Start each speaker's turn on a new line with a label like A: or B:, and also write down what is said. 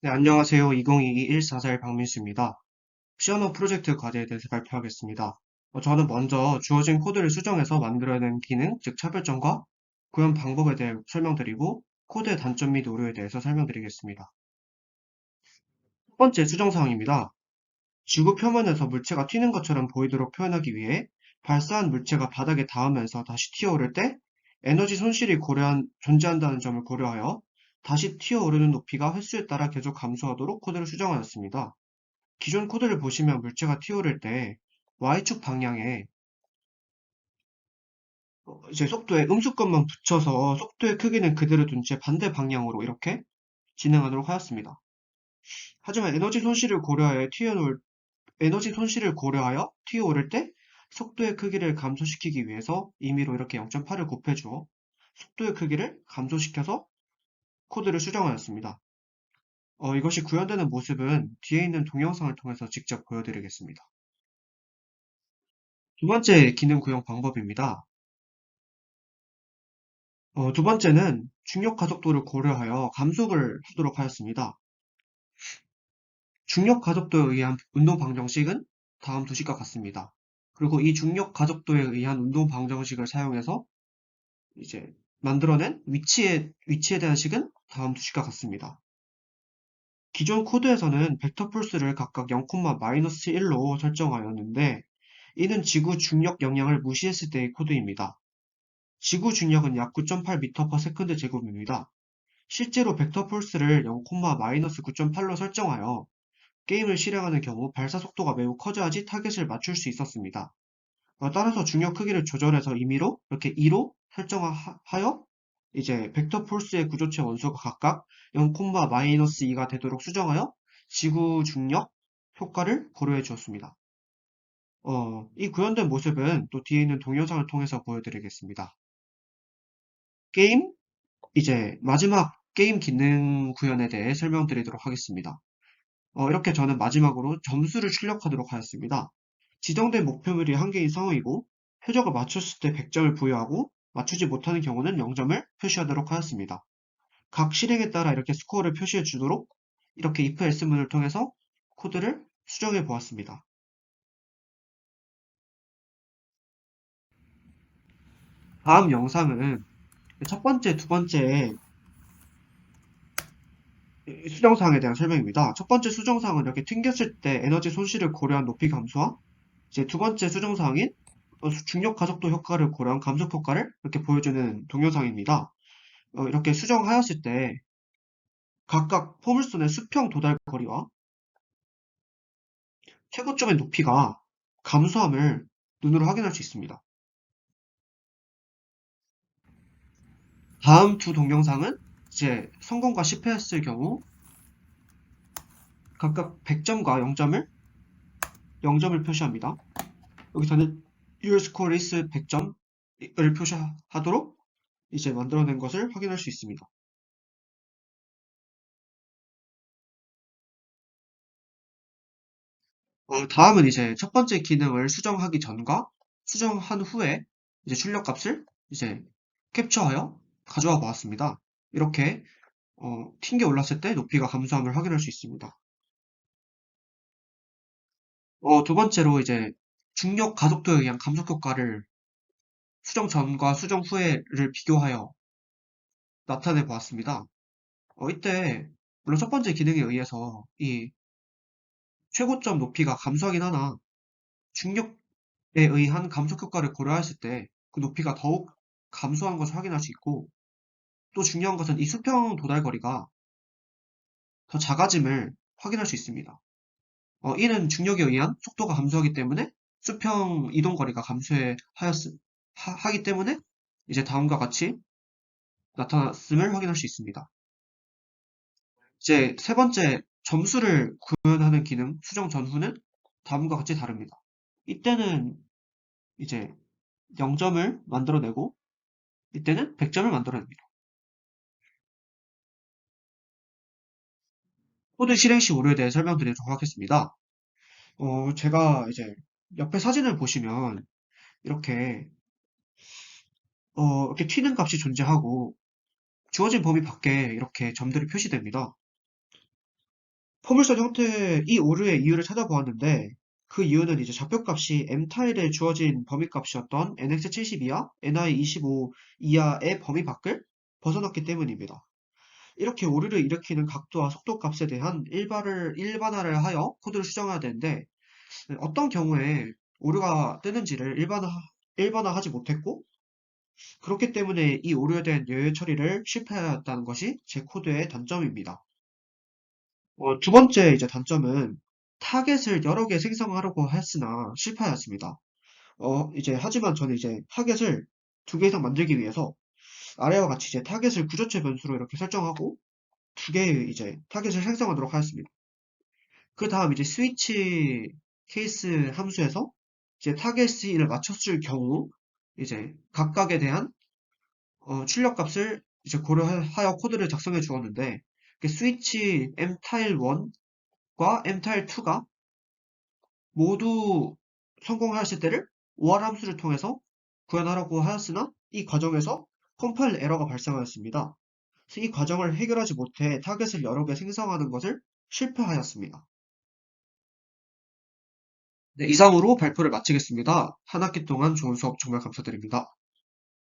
A: 네, 안녕하세요. 2022-1441 박민수입니다. 피아노 프로젝트 과제에 대해서 발표하겠습니다. 저는 먼저 주어진 코드를 수정해서 만들어낸 기능, 즉 차별점과 구현 방법에 대해 설명드리고 코드의 단점 및 오류에 대해서 설명드리겠습니다. 첫 번째 수정 사항입니다. 지구 표면에서 물체가 튀는 것처럼 보이도록 표현하기 위해 발사한 물체가 바닥에 닿으면서 다시 튀어오를 때 에너지 손실이 존재한다는 점을 고려하여 다시 튀어오르는 높이가 횟수에 따라 계속 감소하도록 코드를 수정하였습니다. 기존 코드를 보시면 물체가 튀어오를 때 Y축 방향에 이제 속도에 음수권만 붙여서 속도의 크기는 그대로 둔 채 반대 방향으로 이렇게 진행하도록 하였습니다. 하지만 에너지 손실을 고려하여 튀어오를 때 속도의 크기를 감소시키기 위해서 임의로 이렇게 0.8을 곱해주어 속도의 크기를 감소시켜서 코드를 수정하였습니다. 이것이 구현되는 모습은 뒤에 있는 동영상을 통해서 직접 보여드리겠습니다. 두 번째 기능 구형 방법입니다. 두 번째는 중력 가속도를 고려하여 감속을 하도록 하였습니다. 중력 가속도에 의한 운동 방정식은 다음 두 식과 같습니다. 그리고 이 중력 가속도에 의한 운동 방정식을 사용해서 이제 만들어낸 위치에 대한 식은 다음 두 식과 같습니다. 기존 코드에서는 벡터 폴스를 각각 0,-1로 설정하였는데 이는 지구 중력 영향을 무시했을 때의 코드입니다. 지구 중력은 약 9.8m/s 제곱입니다. 실제로 벡터 폴스를 0,-9.8로 설정하여 게임을 실행하는 경우 발사 속도가 매우 커져야지 타겟을 맞출 수 있었습니다. 따라서 중력 크기를 조절해서 임의로 이렇게 2로 설정하여 이제 벡터 폴스의 구조체 원소가 각각 0,-2가 되도록 수정하여 지구 중력 효과를 고려해 주었습니다. 이 구현된 모습은 또 뒤에 있는 동영상을 통해서 보여드리겠습니다. 게임, 이제 마지막 게임 기능 구현에 대해 설명드리도록 하겠습니다. 이렇게 저는 마지막으로 점수를 출력하도록 하였습니다. 지정된 목표물이 한 개인 상황이고 표적을 맞췄을 때 100점을 부여하고 맞추지 못하는 경우는 0점을 표시하도록 하였습니다. 각 실행에 따라 이렇게 스코어를 표시해 주도록 이렇게 if else문을 통해서 코드를 수정해 보았습니다. 다음 영상은 첫 번째, 두 번째 수정사항에 대한 설명입니다. 첫 번째 수정사항은 이렇게 튕겼을 때 에너지 손실을 고려한 높이 감소와 이제 두 번째 수정사항인 중력 가속도 효과를 고려한 감속 효과를 이렇게 보여주는 동영상입니다. 이렇게 수정하였을 때 각각 포물선의 수평 도달 거리와 최고점의 높이가 감소함을 눈으로 확인할 수 있습니다. 다음 두 동영상은 이제 성공과 실패했을 경우 각각 100점과 0점을 표시합니다. 여기서는 Your score is 100점을 표시하도록 이제 만들어낸 것을 확인할 수 있습니다. 다음은 이제 첫 번째 기능을 수정하기 전과 수정한 후에 이제 출력값을 이제 캡처하여 가져와 보았습니다. 이렇게 튕겨 올랐을 때 높이가 감소함을 확인할 수 있습니다. 두 번째로 이제 중력 가속도에 의한 감속 효과를 수정 전과 수정 후에를 비교하여 나타내 보았습니다. 이때 물론 첫 번째 기능에 의해서 이 최고점 높이가 감소하긴 하나 중력에 의한 감속 효과를 고려했을 때 그 높이가 더욱 감소한 것을 확인할 수 있고 또 중요한 것은 이 수평 도달 거리가 더 작아짐을 확인할 수 있습니다. 이는 중력에 의한 속도가 감소하기 때문에 수평 이동 거리가 하기 때문에 이제 다음과 같이 나타났음을 확인할 수 있습니다. 이제 세 번째 점수를 구현하는 기능 수정 전후는 다음과 같이 다릅니다. 이때는 이제 0점을 만들어내고 이때는 100점을 만들어냅니다. 코드 실행 시 오류에 대해 설명드리도록 하겠습니다. 제가 이제 옆에 사진을 보시면 이렇게 이렇게 튀는 값이 존재하고 주어진 범위 밖에 이렇게 점들이 표시됩니다. 포물선 형태의 이 오류의 이유를 찾아보았는데 그 이유는 이제 좌표값이 m타일에 주어진 범위값이었던 nx72와 ni25 이하의 범위 밖을 벗어났기 때문입니다. 이렇게 오류를 일으키는 각도와 속도 값에 대한 일반화를 하여 코드를 수정해야 되는데 어떤 경우에 오류가 뜨는지를 일반화하지 못했고 그렇기 때문에 이 오류에 대한 예외 처리를 실패하였다는 것이 제 코드의 단점입니다. 두 번째 이제 단점은 타겟을 여러 개 생성하려고 했으나 실패하였습니다. 이제 하지만 저는 이제 타겟을 두 개 이상 만들기 위해서 아래와 같이 이제 타겟을 구조체 변수로 이렇게 설정하고 두 개의 이제 타겟을 생성하도록 하였습니다. 그 다음 이제 스위치 케이스 함수에서 이제 타겟을 맞췄을 경우 이제 각각에 대한 출력 값을 이제 고려하여 코드를 작성해 주었는데 스위치 mtile 1과 mtile 2가 모두 성공하였을 때를 OR 함수를 통해서 구현하라고 하였으나 이 과정에서 컴파일 에러가 발생하였습니다. 그래서 이 과정을 해결하지 못해 타겟을 여러 개 생성하는 것을 실패하였습니다. 네, 이상으로 발표를 마치겠습니다. 한 학기 동안 좋은 수업 정말 감사드립니다.